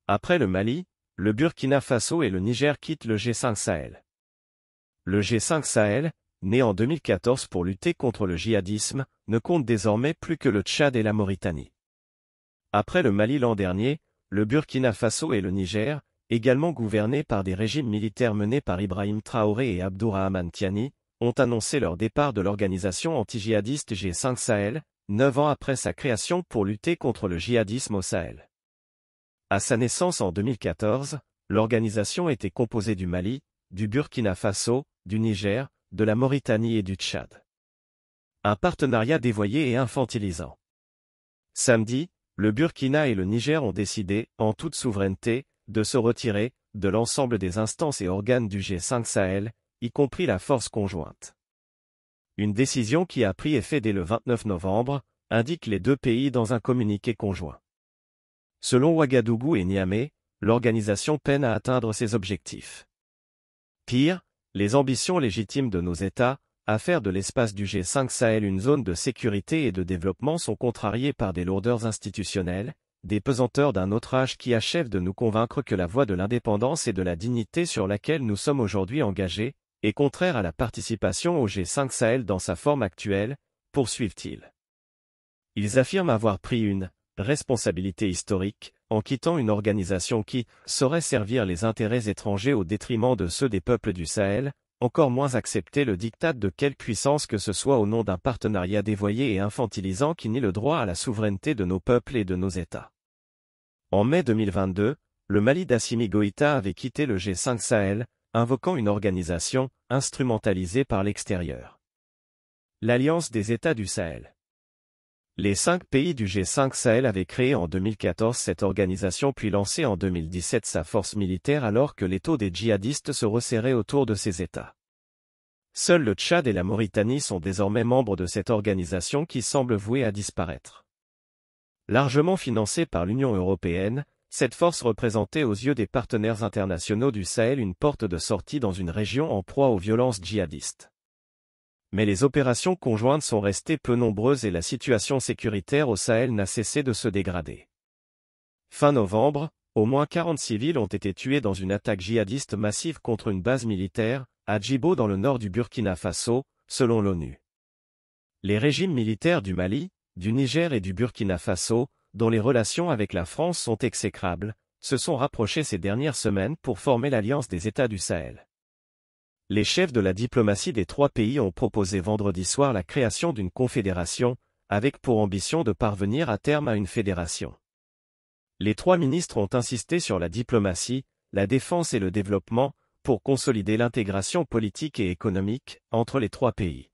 Après le Mali, le Burkina Faso et le Niger quittent le G5 Sahel. Le G5 Sahel, né en 2014 pour lutter contre le djihadisme, ne compte désormais plus que le Tchad et la Mauritanie. Après le Mali l'an dernier, le Burkina Faso et le Niger, également gouvernés par des régimes militaires menés par Ibrahim Traoré et Abdourahmane Tiani, ont annoncé leur départ de l'organisation anti-djihadiste G5 Sahel, 9 ans après sa création pour lutter contre le djihadisme au Sahel. À sa naissance en 2014, l'organisation était composée du Mali, du Burkina Faso, du Niger, de la Mauritanie et du Tchad. Un partenariat dévoyé et infantilisant. Samedi, le Burkina et le Niger ont décidé, en toute souveraineté, de se retirer de l'ensemble des instances et organes du G5 Sahel, y compris la force conjointe. Une décision qui a pris effet dès le 29 novembre, indiquent les deux pays dans un communiqué conjoint. Selon Ouagadougou et Niamey, l'organisation peine à atteindre ses objectifs. Pire, les ambitions légitimes de nos États, à faire de l'espace du G5 Sahel une zone de sécurité et de développement sont contrariées par des lourdeurs institutionnelles, des pesanteurs d'un autre âge qui achèvent de nous convaincre que la voie de l'indépendance et de la dignité sur laquelle nous sommes aujourd'hui engagés, est contraire à la participation au G5 Sahel dans sa forme actuelle, poursuivent-ils. Ils affirment avoir pris une responsabilité historique, en quittant une organisation qui saurait servir les intérêts étrangers au détriment de ceux des peuples du Sahel, encore moins accepter le diktat de quelque puissance que ce soit au nom d'un partenariat dévoyé et infantilisant qui nie le droit à la souveraineté de nos peuples et de nos États. En mai 2022, le Mali d'Assimi Goïta avait quitté le G5 Sahel, invoquant une organisation instrumentalisée par l'extérieur. L'Alliance des États du Sahel. Les 5 pays du G5 Sahel avaient créé en 2014 cette organisation puis lancé en 2017 sa force militaire alors que l'étau des djihadistes se resserrait autour de ces États. Seuls le Tchad et la Mauritanie sont désormais membres de cette organisation qui semble vouée à disparaître. Largement financée par l'Union européenne, cette force représentait aux yeux des partenaires internationaux du Sahel une porte de sortie dans une région en proie aux violences djihadistes. Mais les opérations conjointes sont restées peu nombreuses et la situation sécuritaire au Sahel n'a cessé de se dégrader. Fin novembre, au moins 40 civils ont été tués dans une attaque djihadiste massive contre une base militaire, à Djibo dans le nord du Burkina Faso, selon l'ONU. Les régimes militaires du Mali, du Niger et du Burkina Faso, dont les relations avec la France sont exécrables, se sont rapprochés ces dernières semaines pour former l'Alliance des États du Sahel. Les chefs de la diplomatie des 3 pays ont proposé vendredi soir la création d'une confédération, avec pour ambition de parvenir à terme à une fédération. Les 3 ministres ont insisté sur la diplomatie, la défense et le développement, pour consolider l'intégration politique et économique entre les 3 pays.